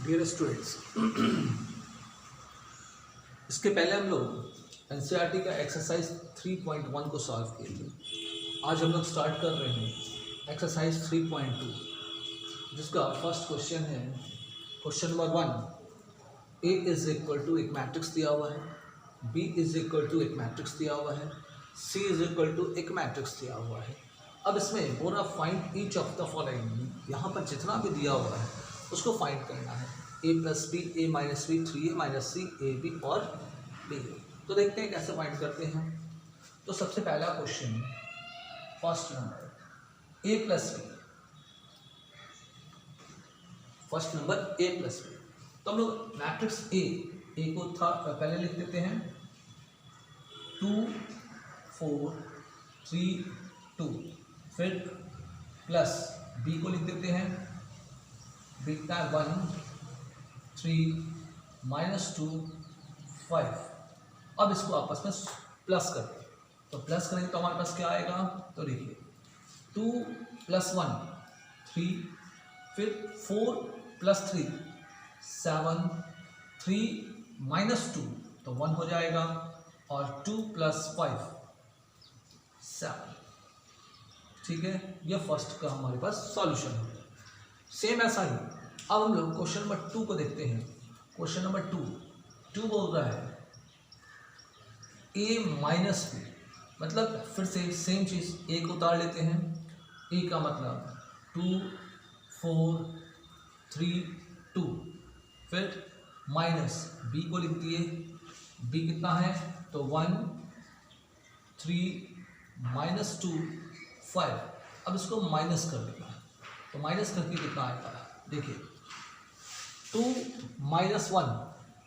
Dear students, इसके पहले हम लोग एनसीईआरटी का एक्सरसाइज 3.1 को सॉल्व किए थे। आज हम लोग स्टार्ट कर रहे हैं एक्सरसाइज 3.2, जिसका फर्स्ट क्वेश्चन है question number 1। A is equal to एक मैट्रिक्स दिया हुआ है, बी इज इक्वल टू एक मैट्रिक्स दिया हुआ है, सी इज इक्वल टू एक मैट्रिक्स दिया हुआ है। अब इसमें बोला find each of the following, यहाँ पर जितना भी दिया हुआ है उसको फाइंड करना है। A plus b, a minus b, 3a minus c, a b और बी। तो देखते हैं कैसे फाइंड करते हैं। तो सबसे पहला question, first number A plus B, first number A plus B. तो हम लोग मैट्रिक्स ए को था पहले लिख देते हैं 2 4 3 2, फिर प्लस बी को लिख देते हैं बीटा 1 3 माइनस 2 5। अब इसको आपस में प्लस करते हैं, तो प्लस करेंगे तो हमारे पास क्या आएगा, तो देखिए 2 प्लस 1 3, फिर 4 प्लस 3 7, 3 माइनस 2 तो 1 हो जाएगा, और 2 प्लस 5 7। ठीक है, यह फर्स्ट का हमारे पास सॉल्यूशन हो गया। सेम ऐसा ही अब हम लोग क्वेश्चन नंबर 2 को देखते हैं। क्वेश्चन नंबर 2 बोल रहा है ए माइनस बी, मतलब फिर से सेम चीज़ ए को उतार लेते हैं। ए का मतलब 2 4 3 2, फिर माइनस बी को लिख दिए, बी कितना है तो 1 3 माइनस 2 5। अब इसको माइनस कर देना है, तो माइनस करके कितना आएगा, देखिए 2 माइनस 1,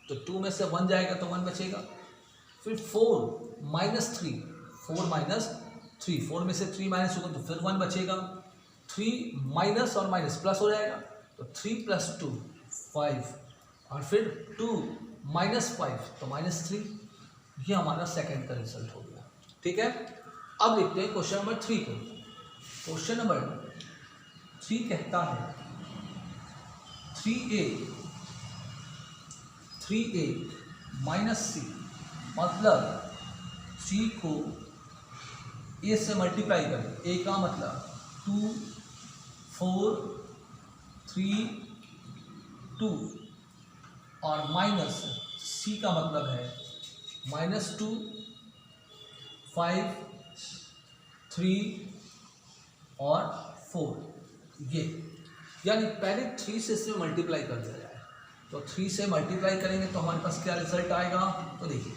तो 2 में से 1 जाएगा तो 1 बचेगा, फिर 4 माइनस 3, 4 माइनस 3, 4 में से 3 माइनस होगा तो फिर 1 बचेगा, 3 माइनस और माइनस प्लस हो जाएगा, तो 3 प्लस 2 5, और फिर 2 माइनस 5 तो माइनस 3। ये हमारा सेकंड का रिजल्ट हो गया। ठीक है, अब देखते हैं क्वेश्चन नंबर 3 को। क्वेश्चन नंबर 3 कहता है 3a माइनस सी, मतलब सी को ए से मल्टीप्लाई करें। ए का मतलब 2 4 3 2, और माइनस सी का मतलब है माइनस 2 5 3 और 4। ये यानी पहले 3 से इसमें मल्टीप्लाई कर दिया जाए, तो 3 से मल्टीप्लाई करेंगे तो हमारे पास क्या रिजल्ट आएगा, तो देखिए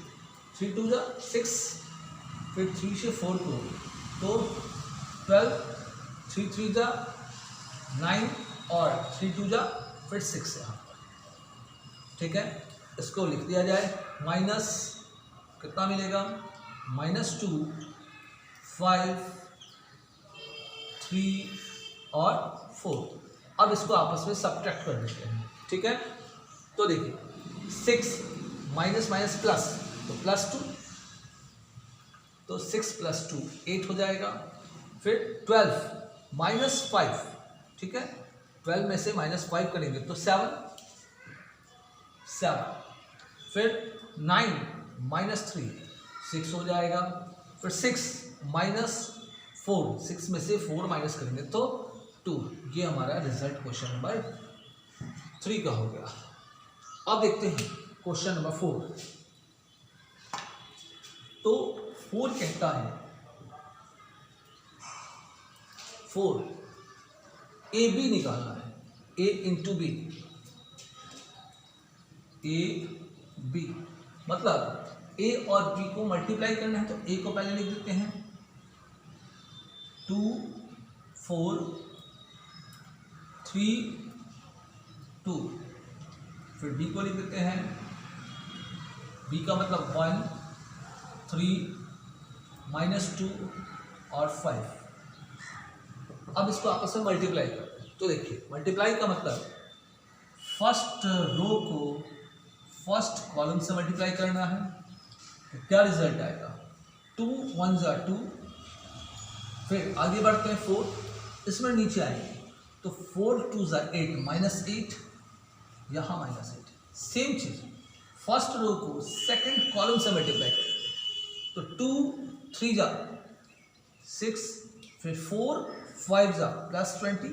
3 2 6, फिर 3 से 4 को तो 12, 3 3 9, और 3 2 फिर 6 यहाँ पर। ठीक है, इसको लिख दिया जाए, माइनस कितना मिलेगा, माइनस 2 5 3 और 4। अब इसको आपस में सब्ट्रैक्ट कर देते हैं। ठीक है, तो देखिए 6 माइनस माइनस प्लस, तो प्लस 2, तो 6 प्लस 2 8 हो जाएगा, फिर 12 माइनस 5, ठीक है 12 में से माइनस 5 करेंगे तो 7, फिर 9 माइनस 3 6 हो जाएगा, फिर 6 माइनस 4, 6 में से 4 माइनस करेंगे तो 2। ये हमारा रिजल्ट क्वेश्चन नंबर 3 का हो गया। अब देखते हैं क्वेश्चन नंबर 4। तो 4 कहता है 4 ए बी निकालना है, ए इंटू बी, ए बी मतलब ए और बी को मल्टीप्लाई करना है। तो ए को पहले लिख देते हैं 2 4 3 2, फिर बी को लिख देते हैं, बी का मतलब 1 3 माइनस 2 और 5। अब इसको आपस में मल्टीप्लाई करते हैं, तो देखिए मल्टीप्लाई का मतलब फर्स्ट रो को फर्स्ट कॉलम से मल्टीप्लाई करना है, तो क्या रिजल्ट आएगा, 2 1 2, फिर आगे बढ़ते हैं 4, इसमें नीचे आएंगे तो 4 2 8 -8, यहाँ -8। सेम चीज फर्स्ट रो को सेकंड कॉलम से मल्टीप्लाई करेंगे तो 2 3 जा 6, फिर 4 5 जा +20।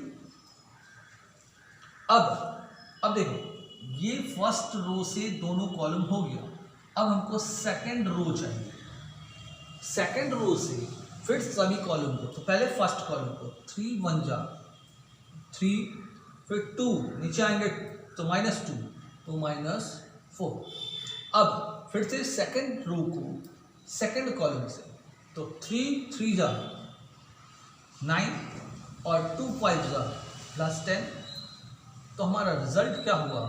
अब देखो ये फर्स्ट रो से दोनों कॉलम हो गया। अब हमको सेकंड रो चाहिए। सेकंड रो से फिर सभी कॉलम को, तो पहले फर्स्ट कॉलम को 3 1 जा 3, फिर 2 नीचे आएंगे तो -2 तो -4। अब फिर से सेकंड रो को सेकंड कॉलम से, तो 3 3 जा 9 और 2 5 जा +10। तो हमारा रिजल्ट क्या हुआ,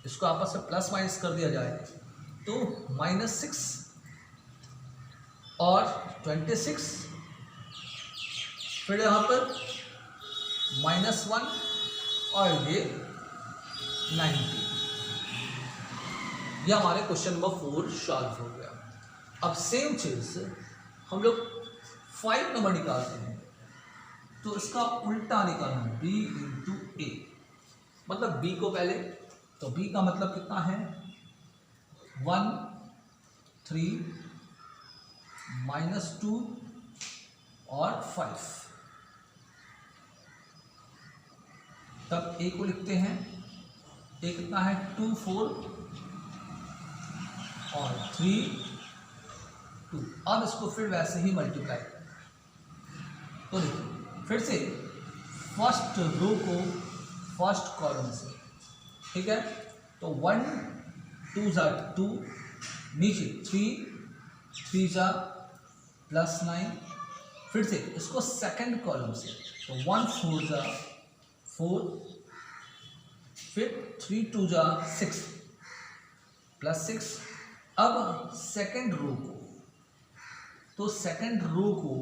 इसको आपस में प्लस माइनस कर दिया जाए तो -6 और 26, फिर यहाँ पर -1 और ये 90। ये हमारे क्वेश्चन नंबर 4 सॉल्व हो गया। अब सेम चीज हम लोग 5 नंबर निकालते हैं, तो इसका उल्टा निकालना b × a, मतलब b को पहले, तो b का मतलब कितना है 1 3 -2 और 5। तब a को लिखते हैं, a कितना है 2 4 और 3 2। अब इसको फिर वैसे ही मल्टीप्लाई, तो देखो फिर से फर्स्ट रो को फर्स्ट कॉलम से, ठीक है, तो 1 2 जा 2, नीचे 3 3 जा +9, फिर से इसको सेकंड कॉलम से, तो 1 4 जा 4, फिर 3 2 जा 6 +6। अब सेकंड रो को, तो सेकंड रो को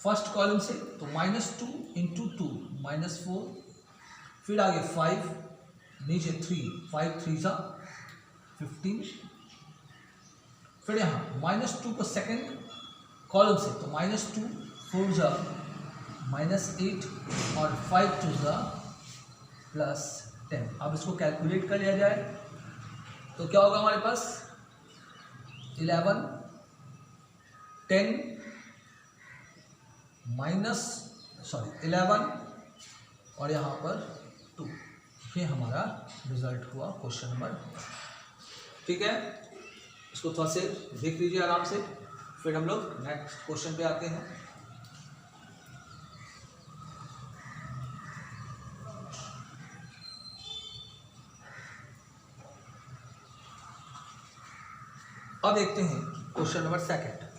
फर्स्ट कॉलम से, तो -2 × 2 -4, फिर आगे 5, नीचे 3 5 3 जा 15, फिर यहाँ -2 को सेकंड कॉलम से, तो -2 4 जा -8 और 5 2 जा +10। अब इसको कैलकुलेट कर लिया जाए तो क्या होगा हमारे पास 11 10 11 और यहाँ पर 2। ये हमारा रिजल्ट हुआ क्वेश्चन नंबर। ठीक है, इसको थोड़ा से देख लीजिए आराम से, फिर हम लोग नेक्स्ट क्वेश्चन पे आते हैं। अब देखते हैं क्वेश्चन नंबर सेकंड।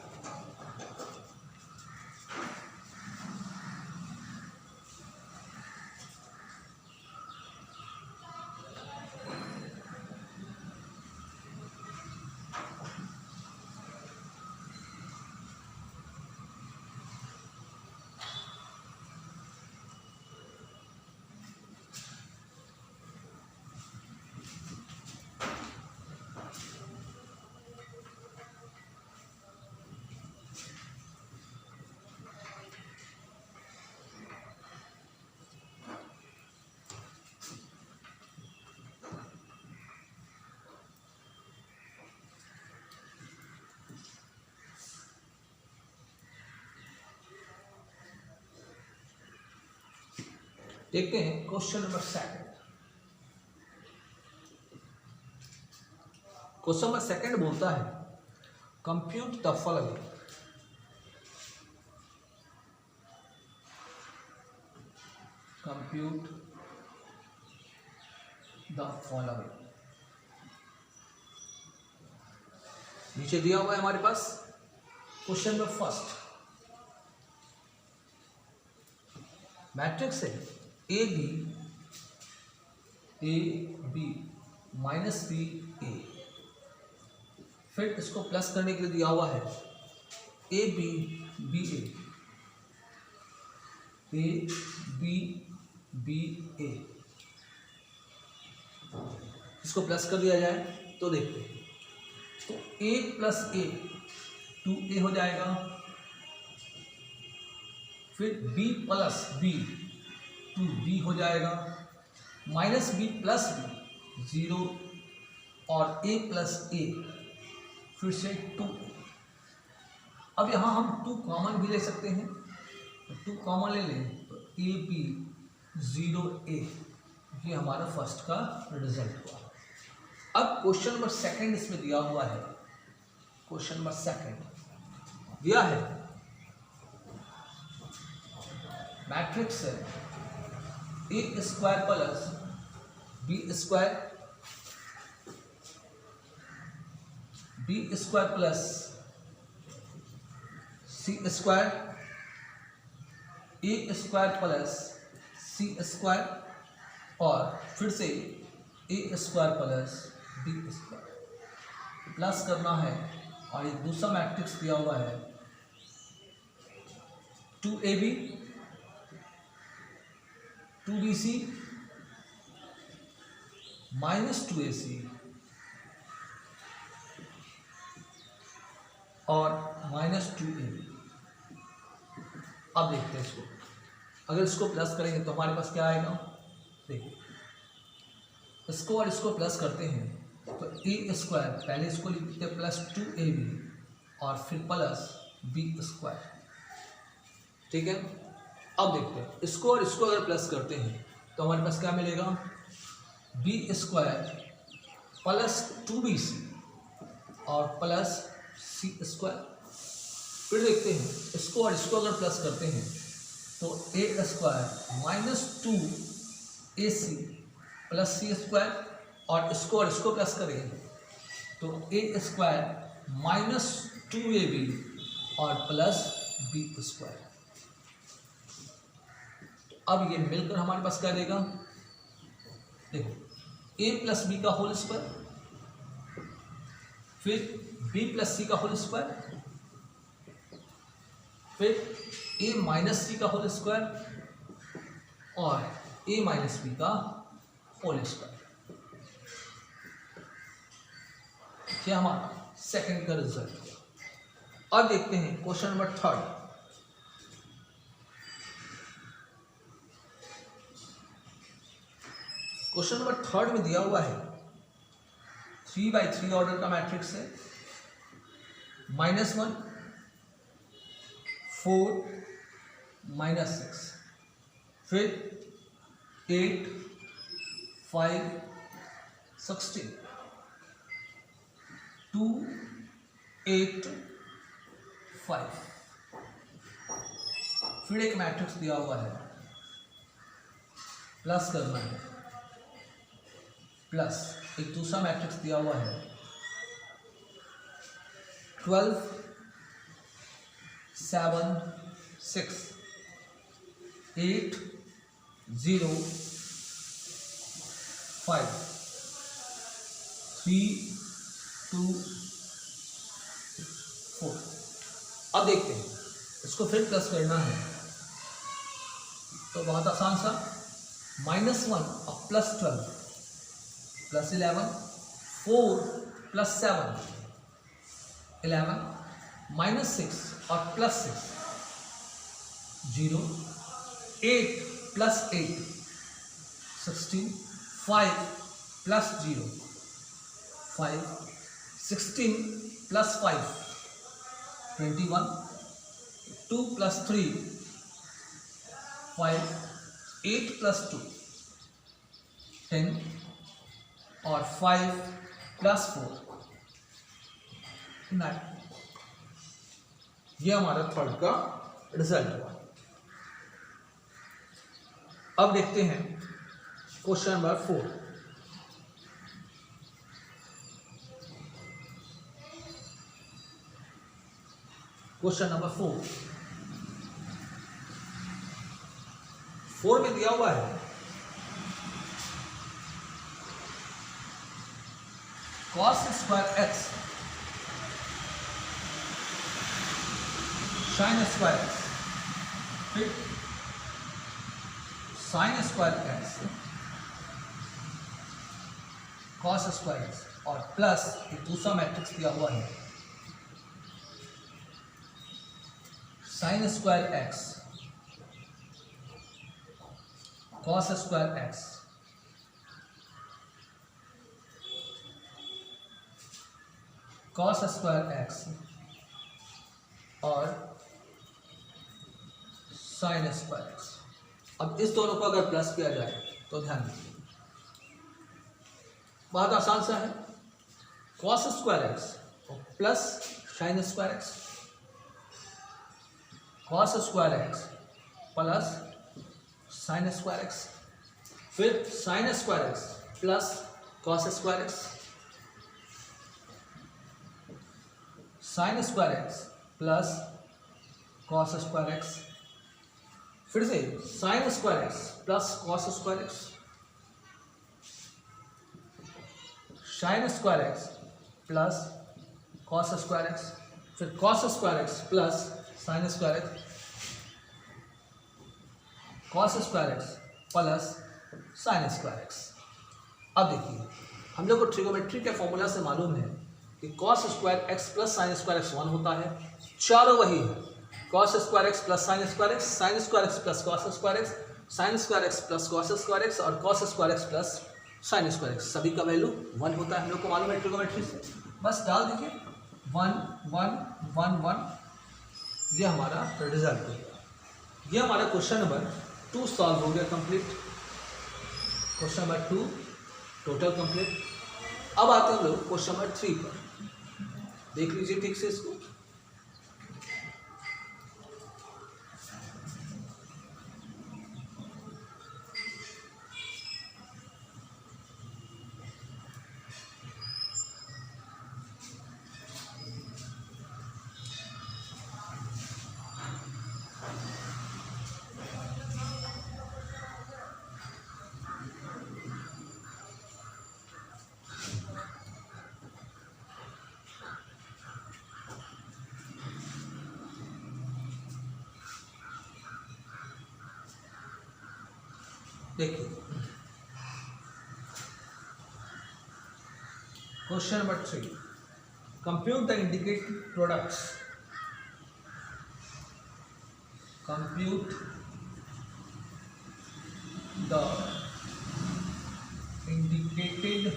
देखते हैं question number second. Question number second बोलता है compute the following. Compute the following. नीचे दिया हुआ है हमारे पास क्वेश्चन नंबर फर्स्ट, मैट्रिक्स है ए बी माइनस बी ए, फिर इसको प्लस करने के लिए दिया हुआ है ए बी बी ए। इसको प्लस कर दिया जाए तो देखते हैं, तो a + a 2a हो जाएगा, फिर b + b 2b हो जाएगा, -b + b 0 और a प्लस ए फिर से 2। अब यहाँ हम 2 कॉमन भी ले सकते हैं, तो 2 कॉमन ले लें तो ए बी 0 ए, ये हमारा फर्स्ट का रिजल्ट हुआ। अब क्वेश्चन नंबर सेकंड इसमें दिया हुआ है। क्वेश्चन नंबर सेकंड दिया है, मैट्रिक्स है a square plus B square plus c square, a square plus c square और फिर से a square plus B square plus करना है। और एक दूसरा मैट्रिक्स दिया हुआ है 2ab 2bc माइनस 2ac और माइनस 2ab। अब देखते हैं इसको, अगर इसको प्लस करेंगे तो हमारे पास क्या आएगा, देखिए इसको और इसको प्लस करते हैं तो ए स्क्वायर, पहले इसको लिखते हैं प्लस 2ab और फिर प्लस बी स्क्वायर, ठीक है। अब देखते हैं इसको और इसको अगर प्लस करते हैं तो हमारे पास क्या मिलेगा, बी स्क्वायर प्लस 2bc और प्लस सी स्क्वायर। फिर देखते हैं इसको और इसको अगर प्लस करते हैं तो A square minus 2ac plus c square और इसको प्लस करें तो ए स्क्वायर माइनस 2ab और प्लस बी स्क्वायर। अब ये मिलकर हमारे पास क्या देगा, देखो ए प्लस बी का होल स्क्वायर, फिर बी प्लस सी का होल स्क्वायर, फिर ए माइनस सी का होल स्क्वायर और ए माइनस बी का होल स्क्वायर। ये हमारा सेकंड का रिजल्ट हुआ। अब देखते हैं question number third. Question number third में दिया हुआ है 3/3 ऑर्डर का मैट्रिक्स है, -1 4 -6 फिर 8 5 16 2 8 5। फिर एक मैट्रिक्स दिया हुआ है, प्लस करना है, प्लस एक दूसरा मैट्रिक्स दिया हुआ है 12 7 6 8 0 5 3 2 4। अब देखते हैं इसको फिर प्लस करना है तो बहुत आसान सा, -1 और +12 +11 4 +7 11 -6 और +6 0 8 +8 16 5 +0 5 16 +5 21 2 +3 5 8 +2 10 और 5 +4 9। ये हमारा थर्ड का रिजल्ट हुआ। अब देखते हैं क्वेश्चन नंबर 4। क्वेश्चन नंबर 4 में दिया हुआ है cos square x sin square x फिर sin square x cos square x और प्लस एक दूसरा मैट्रिक्स दिया हुआ है sin square x cos square x cos square x और साइन स्क्वायर एक्स। अब इस दोनों को अगर प्लस किया जाए तो ध्यान दीजिए, बहुत आसान सा है। Cos square x plus sign square x, cos square x plus sign square x, फिर sin square x plus cos square x, sign square x plus cos square x, फिर से sin square x plus cos square x, sign square x plus cos square x, फिर cos square x plus sign square x, cos square x plus sign square x. अब देखिए, हम लोग को trigonometry के formula से मालूम है कि cos square x plus sign square x 1 होता है। चारों वही है, cos square x plus sign square x, sign square x plus cos square x, sign square x plus cos square x और cos square x plus sign square x, सभी का value 1 होता है। हम लोग को मालूम है ट्रिगोमेट्री से, बस डाल दीजिए 1 1 1 1, ये हमारा रिजल्ट हो गया। ये हमारा क्वेश्चन नंबर 2 सॉल्व हो गया complete. Question number 2 total complete. अब आते हैं हम लोग क्वेश्चन नंबर 3 पर, देख लीजिए ठीक से इसको। देखिए question number 3, compute the indicated products, compute the indicated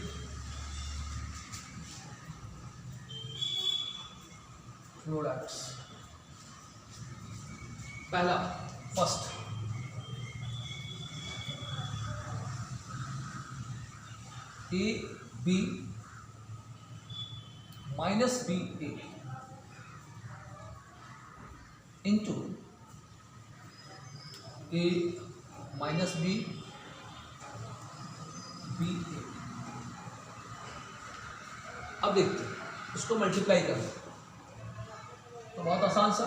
products. पहला first, A B minus B A into A minus B B A. अब देखते हैं इसको मल्टीप्लाई करें तो बहुत आसान सा,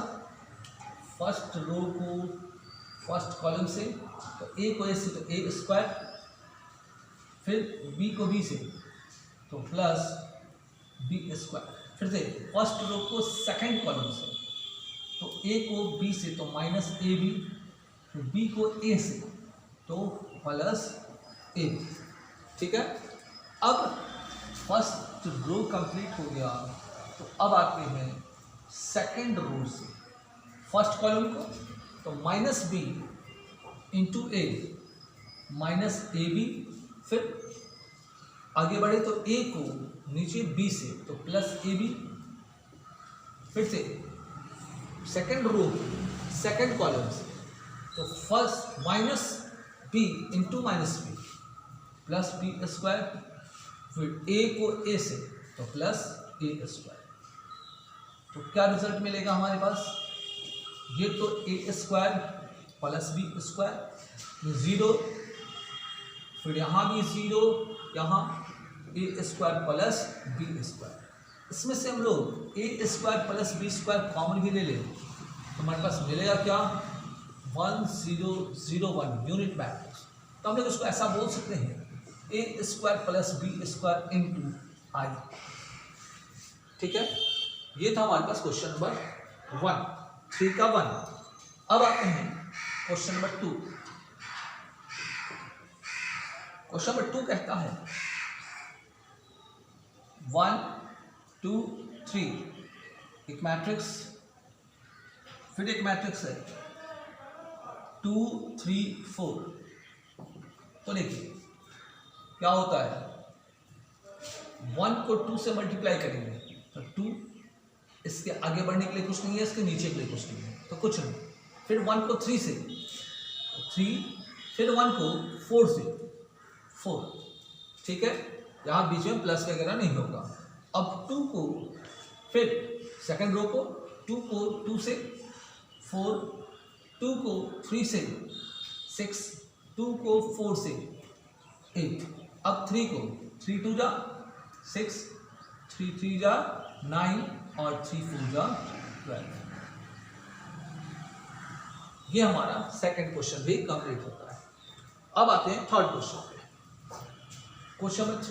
फर्स्ट रो को फर्स्ट कॉलम से, तो ए को ए से तो ए स्क्वायर, फिर बी को बी से तो प्लस बी स्क्वायर, फिर से फर्स्ट रो को सेकंड कॉलम से, तो ए को बी से तो माइनस ए बी, फिर बी को ए से तो प्लस ए बी। ठीक है, अब फर्स्ट रो कंप्लीट हो गया, तो अब आते हैं सेकंड रो से फर्स्ट कॉलम को, तो minus B into A minus A B, फिर आगे बढ़े तो ए को नीचे बी से तो प्लस ए बी, फिर से सेकंड रो सेकंड कॉलम से तो first minus B into minus B plus B square, फिर ए को ए से तो प्लस ए स्क्वायर। तो क्या रिजल्ट मिलेगा हमारे पास, ये तो A square plus B square, zero, फिर यहाँ भी ज़ीरो, यहाँ A square plus B square. इसमें से हम लोग A square plus B square common भी ले लें तो हमारे पास मिलेगा क्या, 1 0 0 1 यूनिट मैट्रिक्स। तो हम लोग इसको ऐसा बोल सकते हैं A square plus B square into I. ठीक है, ये था हमारे पास क्वेश्चन नंबर 1, 3 का 1। अब आते हैं क्वेश्चन नंबर 2। क्वेश्चन नंबर 2 कहता है 1 2 3, एक मैट्रिक्स, फिर एक मैट्रिक्स है 2 3 4। तो देखिए क्या होता है, 1 को 2 से मल्टीप्लाई करेंगे तो 2 इसके आगे बढ़ने के लिए कुछ नहीं है, इसके नीचे के लिए कुछ नहीं है, तो कुछ नहीं। फिर 1 को 3 से 3, फिर 1 को 4 से 4, ठीक है, यहाँ बीच में प्लस वगैरह नहीं होगा। अब 2 को, फिर सेकंड रो को 2 को 2 से 4, 2 को 3 से 6, 2 को 4 से 8, अब 3 को 3 2 जा 6, 3 3 जा 9 और 3 4 जा 12। ये हमारा सेकंड क्वेश्चन भी कंप्लीट होता है। अब आते हैं थर्ड क्वेश्चन पे। क्वेश्चन नंबर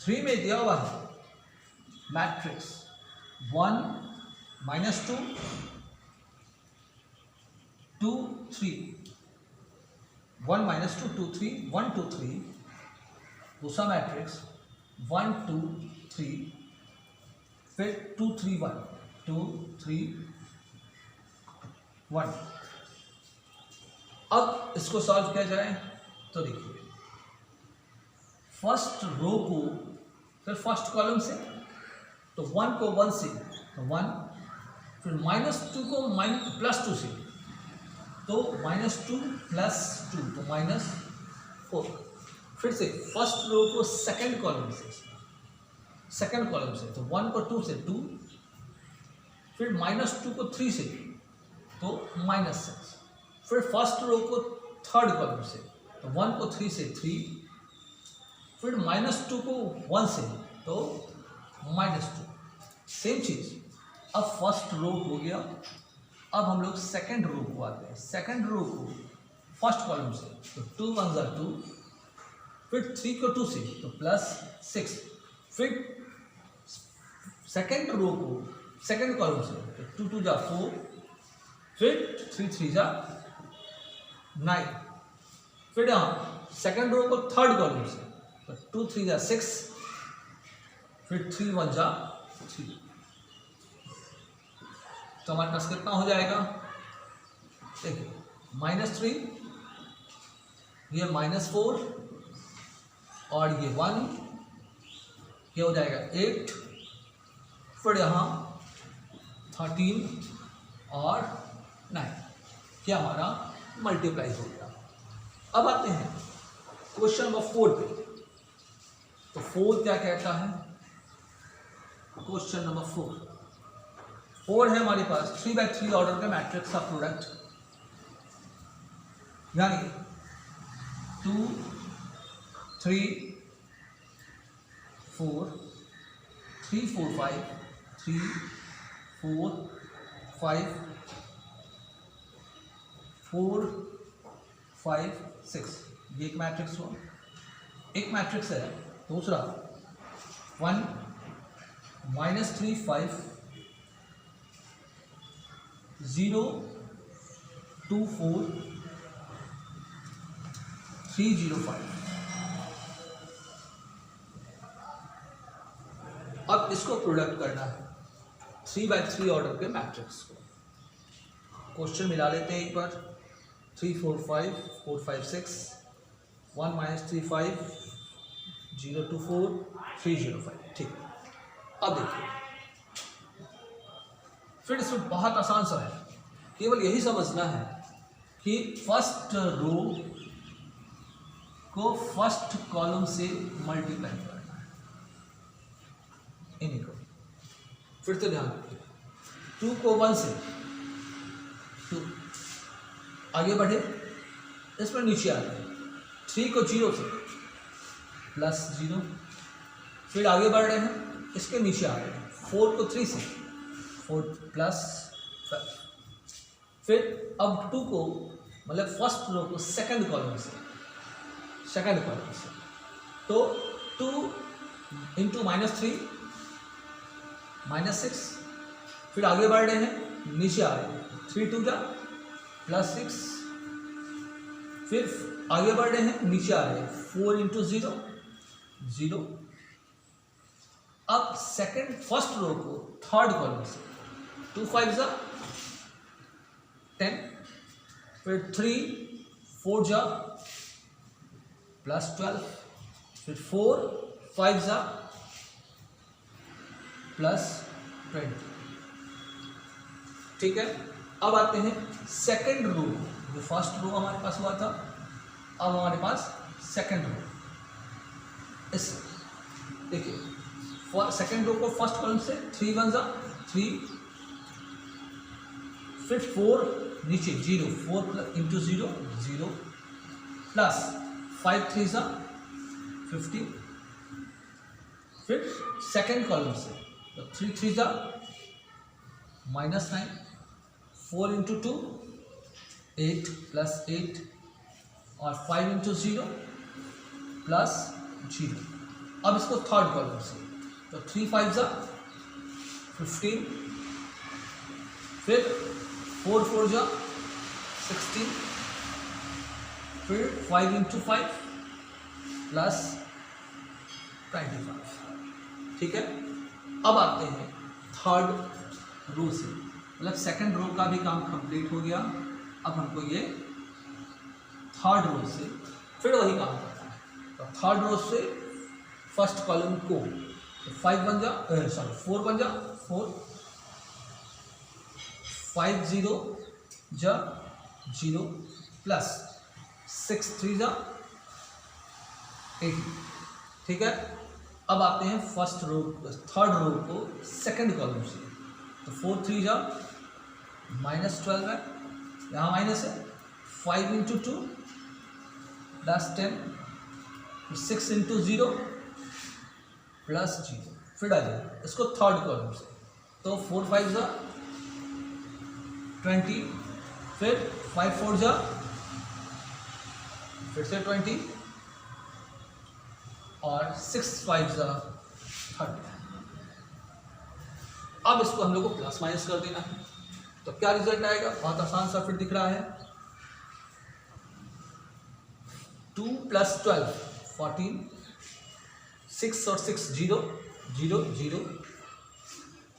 3 में दिया हुआ है मैट्रिक्स 1 -2 2 3, 1 -2 2 3 1 2 3, दूसरा मैट्रिक्स 1 2 3, फिर 2 3 1 2 3 1। अब इसको सॉल्व किया जाए तो देखिए, फर्स्ट रो को फिर फर्स्ट कॉलम से, तो 1 को 1 से तो 1, फिर -2 को +2 से तो -2 + 2 तो -4। फिर से फर्स्ट रो को सेकंड कॉलम से, सेकंड कॉलम से तो 1 को 2 से 2, फिर -2 को 3 से तो -6, फिर फर्स्ट रो को थर्ड कॉलम से तो 1 को 3 से 3, फिर -2 को 1 से तो -2। सेम चीज़ अब फर्स्ट रो हो गया। अब हम लोग सेकंड रो को आते हैं। सेकंड रो को फर्स्ट कॉलम से तो 2 1 जा 2, फिर 3 को 2 से तो +6, फिर सेकंड रो को सेकंड कॉलम से तो 2 2 जा 4, फिर 3 3 जा 9, फिर यहाँ सेकंड रो को थर्ड कॉलम से तो 2 3 जा 6, फिर 3 1 जा 3। तो हमारे पास कितना हो जाएगा, देखिए -3, ये -4 और ये 1, ये हो जाएगा 8, फिर यहाँ 13 और 9, क्या हमारा मल्टीप्लाई हो गया। अब आते हैं क्वेश्चन नंबर 4 पे। तो 4 क्या कहता है, क्वेश्चन नंबर 4 है हमारे पास 3/3 ऑर्डर के मैट्रिक्स का प्रोडक्ट, यानी 2 3 4 3 4 5 3 4 5 4 5 6, ये एक मैट्रिक्स हुआ। एक मैट्रिक्स है दूसरा 1 -3 5 0 2 4 3 0 5। अब इसको प्रोडक्ट करना है 3/3 ऑर्डर के मैट्रिक्स को। क्वेश्चन मिला लेते हैं एक बार। 3 4 5 4 5 6 1 -3 5 0 2 4 3 0 5, ठीक। अब देखिए, फिर इसमें बहुत आसान सा है, केवल यही समझना है कि फर्स्ट रो को फर्स्ट कॉलम से मल्टीप्लाई करना है, इन्हीं को। फिर तो ध्यान रखिए, 2 को 1 से 2 आगे बढ़े, इसमें नीचे आ गए। 3 को 0 से +0, फिर आगे बढ़ रहे हैं, इसके नीचे आ रहे हैं। 4 को 3 से 4 +5, फिर अब 2 को मतलब फर्स्ट रो को सेकंड कॉलम से तो 2 × -3 -6, फिर आगे बढ़ रहे हैं, नीचे आ रहे हैं। 3 2 जा +6, फिर आगे बढ़ रहे हैं, नीचे आ रहे हैं। 4 × 0 0। अब सेकंड फर्स्ट रो को थर्ड कॉलम से 2 5 जा 10, फिर 3 4 जा +12, फिर 4 5 जा प्लस 20। ठीक है, अब आते हैं सेकंड रो। जो फर्स्ट रो हमारे पास हुआ था, अब हमारे पास सेकंड रो। इस देखिए सेकंड रो को फर्स्ट कॉलम से 3 1 जा 3, फिर 4 नीचे 0, 4 इंटू 0 0, प्लस 5 3 जा 15, फिर सेकंड कॉलम से तो 3 3 जा -9, 4 इंटू 2 8 प्लस 8, और 5 इंटू 0 प्लस 0। अब इसको थर्ड कॉलम से तो 3 5 जा 15, फिर 4 4 जा 16, फिर 5 इंटू 5 प्लस 25। ठीक है, अब आते हैं थर्ड रो से, मतलब सेकंड रो का भी काम कंप्लीट हो गया। अब हमको ये थर्ड रो से फिर वही काम करना है। तो थर्ड रो से फर्स्ट कॉलम को 5 बन जा 4 बन जा 4, 5 0 जा 0, प्लस 6 3 जा 18। ठीक है, अब आते हैं फर्स्ट रो थर्ड रो को सेकंड कॉलम से, तो 4 3 जा -12 है, यहाँ माइनस है, 5 इंटू 2 प्लस 10, 6 इंटू 0 प्लस 0, फिर आ जाए इसको थर्ड कॉलम से, तो 4 5 जा 20, फिर 5 4 जा फिर से 20, और 6 5 जा 30। अब इसको हम लोग को प्लस माइनस कर देना है, तो क्या रिजल्ट आएगा? बहुत आसान सा फिर दिख रहा है, 2 प्लस 12 14, 6 और 6 0 0 0,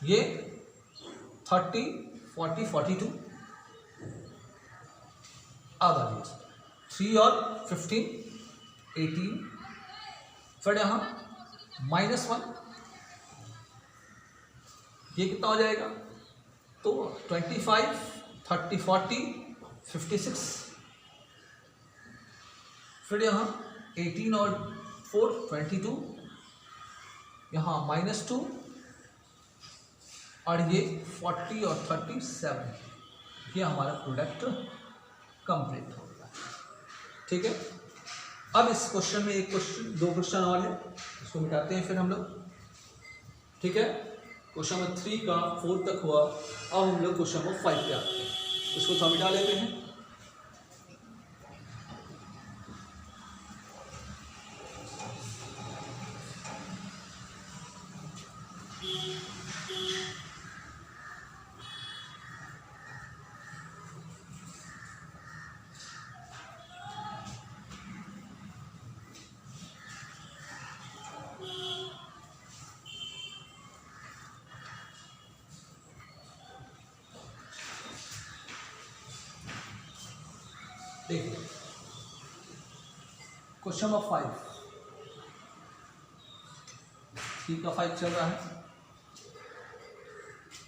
ये 30 40 42। अब आ जाइए 3 और 15 18, फिर यहाँ -1, ये कितना हो जाएगा? तो 25 30 40 56, फिर यहाँ 18 और 4 22, यहाँ -2, और ये 40 और 37, ये हमारा प्रोडक्ट कंप्लीट हो गया। ठीक है, अब इस क्वेश्चन में एक क्वेश्चन 2 क्वेश्चन और है, इसको मिटाते हैं फिर हम लोग। ठीक है, क्वेश्चन नंबर 3 का 4 तक हुआ, अब हम लोग क्वेश्चन नंबर 5 पे आते हैं, इसको थोड़ा मिटा लेते हैं। देखिए क्वेश्चन नंबर 5, 3 का 5 चल रहा है,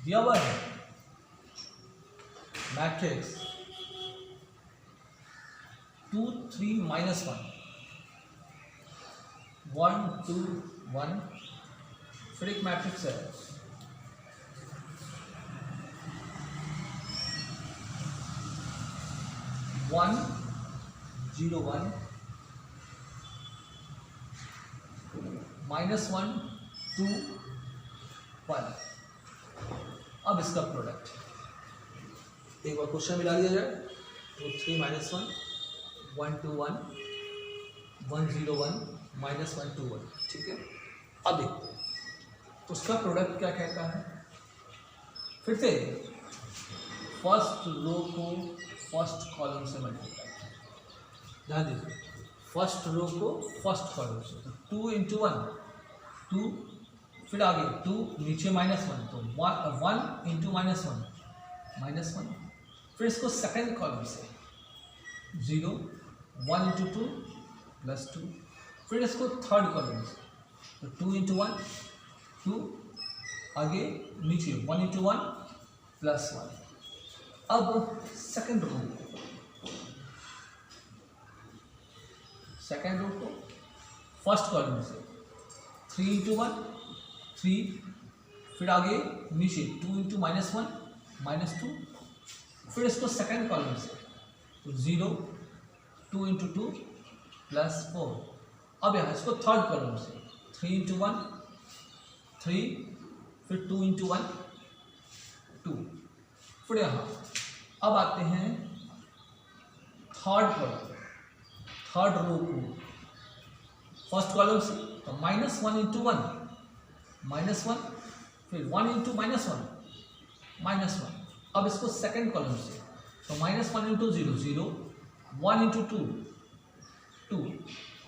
दिया हुआ है मैट्रिक्स 2 3 -1 1 2 1, फिर एक मैट्रिक्स है 1 0 1 -1 2 1। अब इसका प्रोडक्ट एक बार क्वेश्चन मिला लिया जाए, तो 3 -1 1 2 1 1 0 1 -1 2 1। ठीक है, अब देखते हैं तो उसका प्रोडक्ट क्या कहता है। फिर से फर्स्ट रो को फर्स्ट कॉलम से मल्टीप्लाई, ध्यान दीजिए, फर्स्ट रो को फर्स्ट कॉलम से, तो 2 इंटू 1 2, फिर आगे 2 नीचे -1, तो 1 इंटू -1 फिर इसको सेकंड कॉलम से 0 1 इंटू 2 +2, फिर इसको थर्ड कॉलम से, तो 2 इंटू 1 2, आगे नीचे 1 इंटू 1 प्लस 1। अब सेकेंड रो को फर्स्ट कॉलम से 3 इंटू 1 3, फिर आगे नीचे 2 इंटू -1 -2, फिर इसको सेकेंड कॉलम से तो 0 2 इंटू 2 प्लस 4। अब यहाँ इसको थर्ड कॉलम से 3 इंटू 1 3, फिर 2 इंटू 1 2, फिर यहाँ अब आते हैं थर्ड कॉलम, थर्ड रो को फर्स्ट कॉलम से तो -1 इंटू 1 -1, फिर 1 इंटू -1 अब इसको सेकेंड कॉलम से तो -1 इंटू 0 0, 1 इंटू 2 2,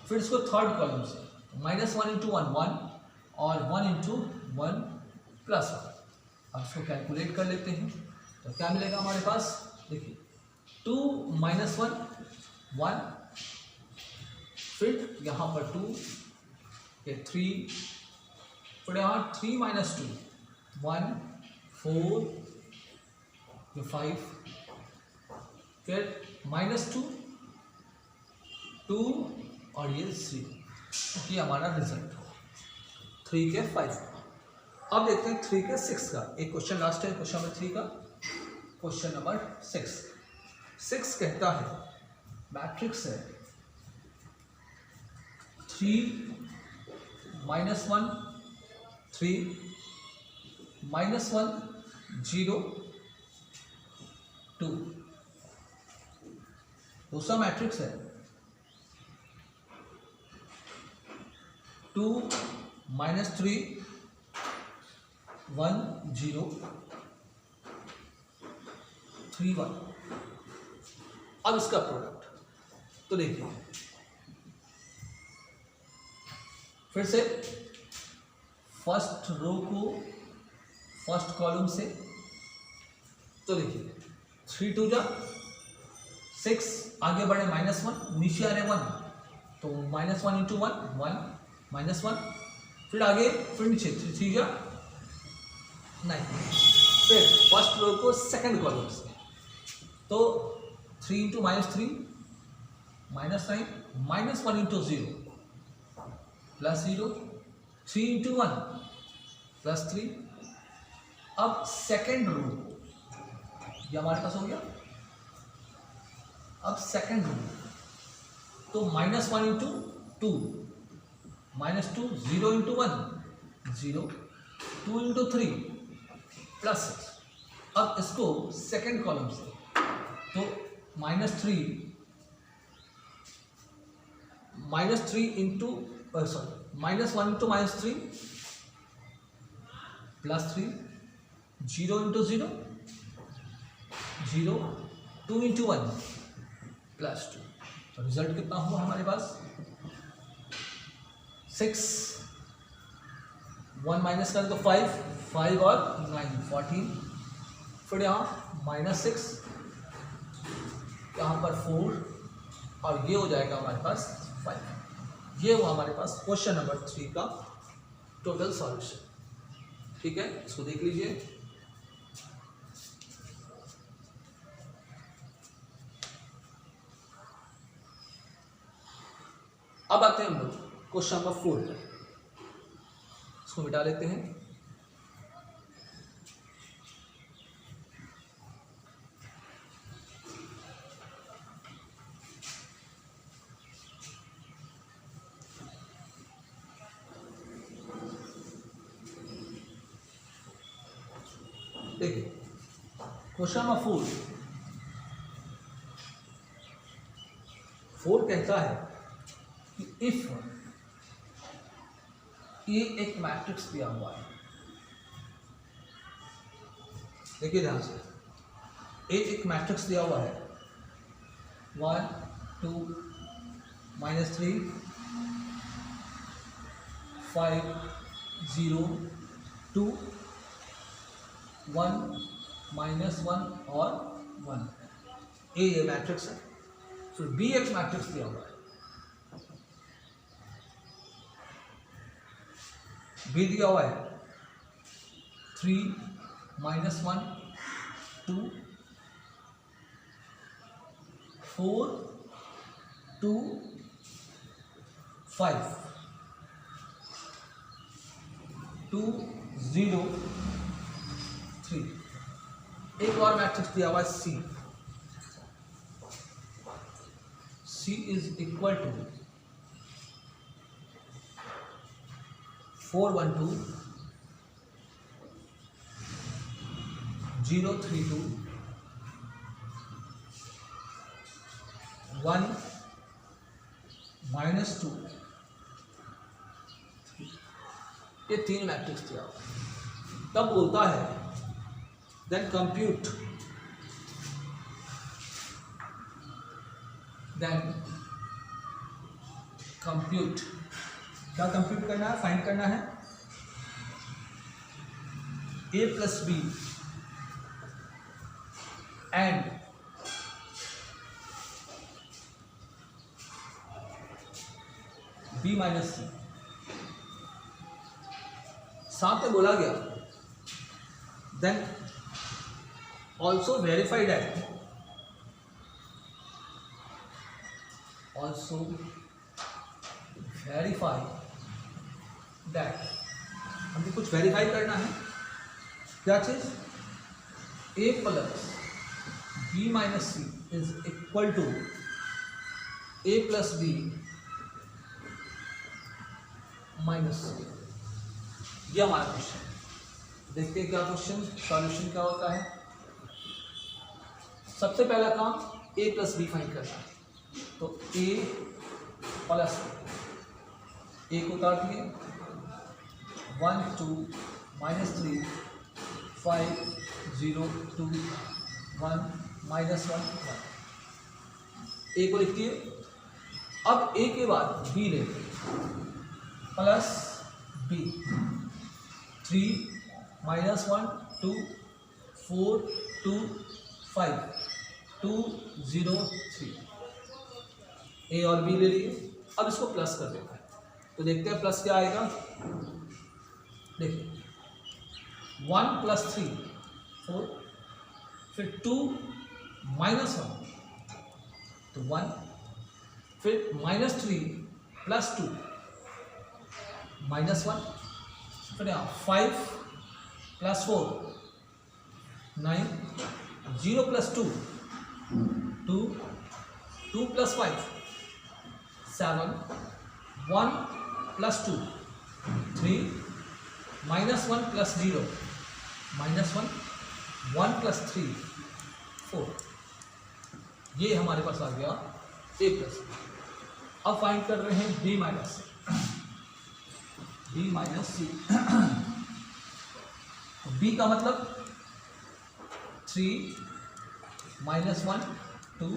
फिर इसको थर्ड कॉलम से -1 इंटू 1 1 और 1 इंटू 1 प्लस 1। अब इसको कैलकुलेट कर लेते हैं तो क्या मिलेगा हमारे पास, देखिए 2 -1 1, फिर यहाँ पर 2 ये 3, फिर यहाँ 3 -2 1 4 ये 5, फिर -2 2 और ये 0। ये हमारा रिजल्ट हो 3 के 5। अब देखते हैं 3 के 6 का एक क्वेश्चन लास्ट है, क्वेश्चन नंबर 3 का। क्वेश्चन नंबर 6 कहता है मैट्रिक्स है 3 -1 3 -1 0 2। दूसरा मैट्रिक्स है 2 -3 1 0 3 1। अब इसका प्रोडक्ट तो देखिए फिर से फर्स्ट रो को फर्स्ट कॉलम से तो देखिए 3 2 जा 6, आगे बढ़े -1 नीचे आ रहे 1 तो -1 इंटू 1 1 -1, फिर आगे फिर नीचे 3 3 जा 9, फिर फर्स्ट रो को सेकंड कॉलम से तो 3 into -3 -9 -1 into 0 plus 0 3 into 1 plus 3। अब सेकेंड रो ये हमारे पास हो गया। अब सेकेंड रो तो -1 इंटू 2 -2 0 इंटू 1 0 2 इंटू 3 प्लस 6। अब इसको सेकेंड कॉलम से तो -3 into -1 into -3 plus 3 0 into 0 0 2 into 1 plus 2। तो रिजल्ट कितना हुआ हमारे पास 6 1 माइनस करें तो 5 5 और 9 14, फिर यहाँ -6 यहाँ पर 4 और ये हो जाएगा हमारे पास 5। ये हुआ हमारे पास क्वेश्चन नंबर 3 का टोटल सॉल्यूशन। ठीक है, इसको देख लीजिए। अब आते हैं हम लोग क्वेश्चन नंबर 4 पर, इसको मिटा लेते हैं। देखिए क्वेश्चन नंबर 4 कहता है कि इफ ये एक मैट्रिक्स दिया हुआ है, देखिए ध्यान से, ए एक मैट्रिक्स दिया हुआ है 1 2 -3 5 0 2 1 -1 और 1। ये मैट्रिक्स है। फिर बी एक मैट्रिक्स दिया हुआ है, बी दिया हुआ है 3 -1 2 4 2 5 2 0 3। एक और मैट्रिक्स दिया हुआ है C इज इक्वल टू 4 1 2 0 3 2 1 -2 ये 3 मैट्रिक्स दिया हुआ। तब बोलता है देन कंप्यूट क्या कंप्यूट करना है, फाइंड करना है a plus B and b minus C. साथ में बोला गया देन ऑल्सो वेरीफाई दैट हमें कुछ वेरीफाई करना है। क्या चीज? a plus B minus C is equal to a plus B minus C. ये हमारा क्वेश्चन। देखते हैं क्या क्वेश्चन सॉल्यूशन क्या होता है। सबसे पहला काम a प्लस बी फाइंड करना है, तो a प्लस a को काट दिए 1 2 -3 5 0 2 1 -1 1 a को लिखती है। अब a के बाद b लेते हैं प्लस b 3 -1 2 4 2 5 2 0 3 a और b ले लिए। अब इसको प्लस कर देते हैं, तो देखते हैं प्लस क्या आएगा। देखिए 1 + 3 4 फिर 2 -1 तो 1 फिर -3 + 2 -1 फिर यहाँ 5 + 4 9 0 + 2 2 2 + 5 7 1 + 2 3 -1 + 0 -1 1 + 3 4। ये हमारे पास आ गया a प्लस। अब फाइंड कर रहे हैं b माइनस सी। b का मतलब 3 -1 2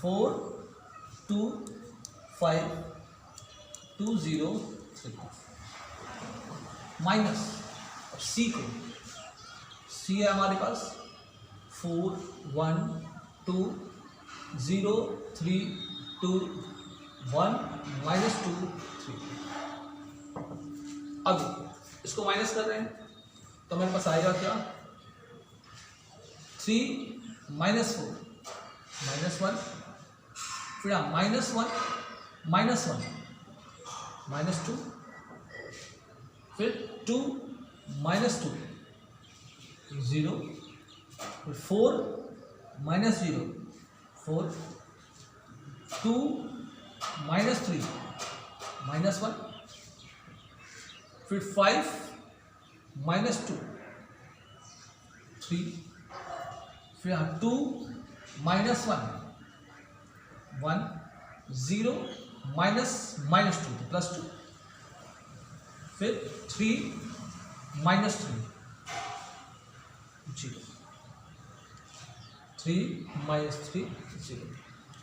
4 2 5 2 0 3 माइनस सी को सी है हमारे पास 4 1 2 0 3 2 1 -2 3। अब इसको माइनस कर रहे हैं तो मेरे पास आएगा क्या 3 -4 -1 फिर -1 -1 -2 फिर 2 -2 0 फिर 4 -0 4 2 -3 -1 फिर 5 -2 3 फिर 2 -1 1 0 -2 +2 फिर 3 -3 0 3 -3 0।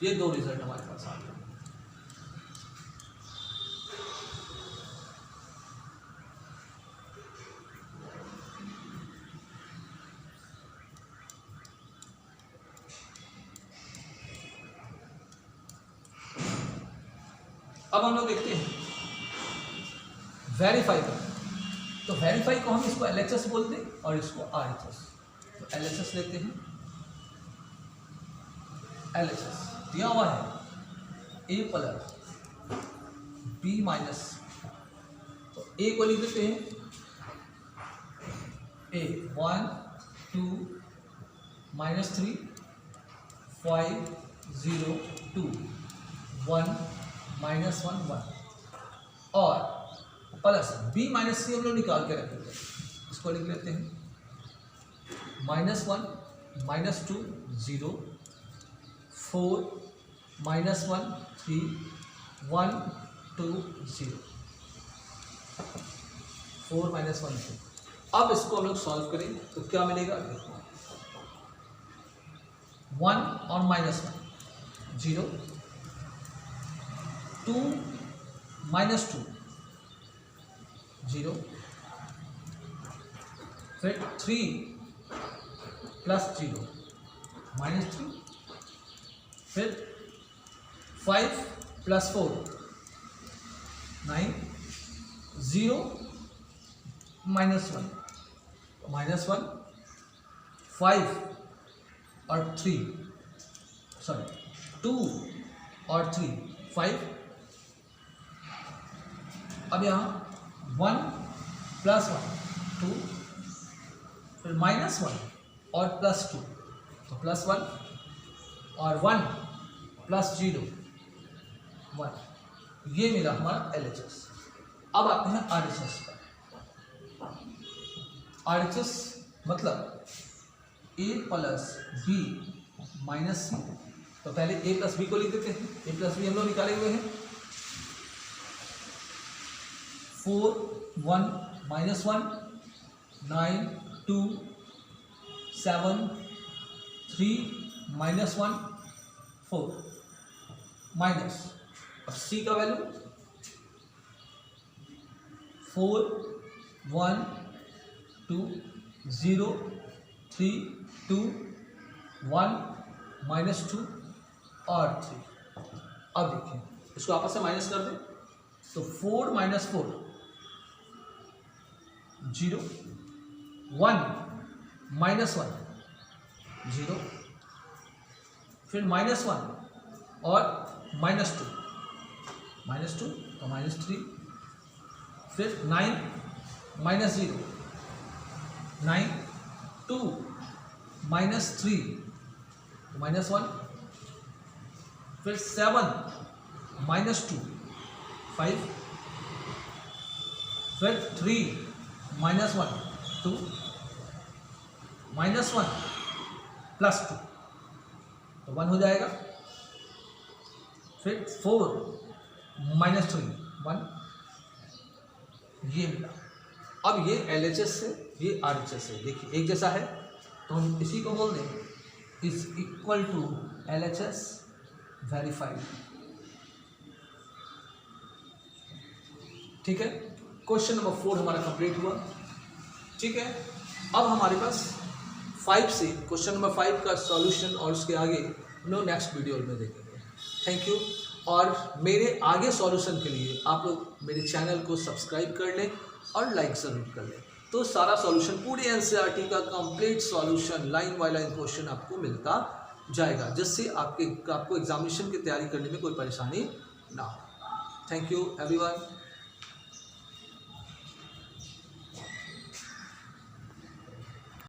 ये दो रिजल्ट हमारे पास आ गए। अब हम लोग देखते हैं वेरीफाई करना। तो वेरीफाई को हम इसको LHS बोलते हैं और इसको RHS। तो LHS लेते हैं। LHS दिया हुआ है A प्लस B माइनस, तो A को लिख देते हैं A 1 2 -3 5 0 2 1 -1 1 और प्लस B माइनस C हम लोग निकाल के रखेंगे, इसको लिख लेते हैं -1 -2 0 4 -1 3 1 2 0 4 -1 2। अब इसको हम लोग सॉल्व करेंगे तो क्या मिलेगा, देखो 1 और -1 0 2 -2 0 फिर 3 + 0 -3 फिर 5 + 4 9 0 -1 -1 5 और 3 2 और 3 5। अब यहाँ 1 + 1 2 फिर -1 और +2 तो +1 और 1 + 0 1, ये मिला हमारा LHS। अब आते हैं RHS पर। RHS मतलब A + B - C, तो पहले A + B को लिख देते हैं। A + B हम लोग निकाले हुए हैं 4 1 -1 9 2 7 3 -1 4 माइनस, अब C का वैल्यू 4 1 2 0 3 2 1 -2 और 3। अब देखिए इसको आपस में माइनस कर दें तो 4 - 4 0 1 -1 0 फिर -1 और -2 तो -3 फिर 9 -0 9 2 -3 -1 फिर 7 -2 5 फिर 3 -1 2 -1 + 2 तो 1 हो जाएगा। फिर 4 -3 1, ये मिला। अब ये LHS से ये RHS से देखिए एक जैसा है, तो हम इसी को बोल दें is equal to LHS verified. ठीक है, क्वेश्चन नंबर 4 हमारा कंप्लीट हुआ। ठीक है, अब हमारे पास 5 से क्वेश्चन नंबर 5 का सॉल्यूशन और उसके आगे हम लोग नेक्स्ट वीडियो में देखेंगे। Thank you. और मेरे आगे सॉल्यूशन के लिए आप लोग मेरे चैनल को सब्सक्राइब कर लें और लाइक ज़रूर कर लें, तो सारा सॉल्यूशन पूरे NCERT का complete solution line by line question आपको मिलता जाएगा, जिससे आपको एग्जामिनेशन की तैयारी करने में कोई परेशानी ना हो। Thank you everyone.